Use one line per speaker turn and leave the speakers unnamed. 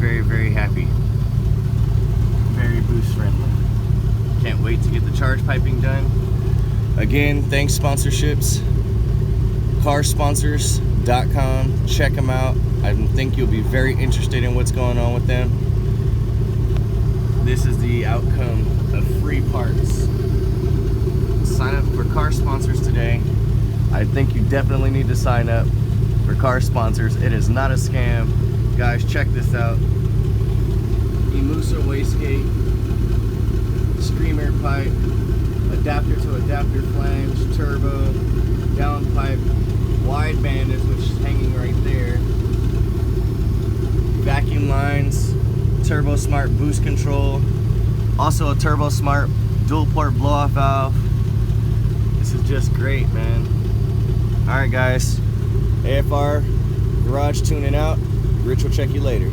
very happy. Very boost friendly. Can't wait to get the charge piping done. Again, thanks sponsorships. Carsponsors.com. Check them out. I think you'll be very interested in what's going on with them. This is the outcome of free parts. Sign up for Car Sponsors today. I think you definitely need to sign up for Car Sponsors. It is not a scam. Guys, check this out. Emusa wastegate, streamer pipe, adapter to adapter flange, turbo, downpipe, wide bandage, which is hanging right there, vacuum lines, Turbo Smart boost control, also a Turbo Smart dual port blow-off valve. This is just great, man. Alright guys, AFR Garage tuning out. Rich will check you later.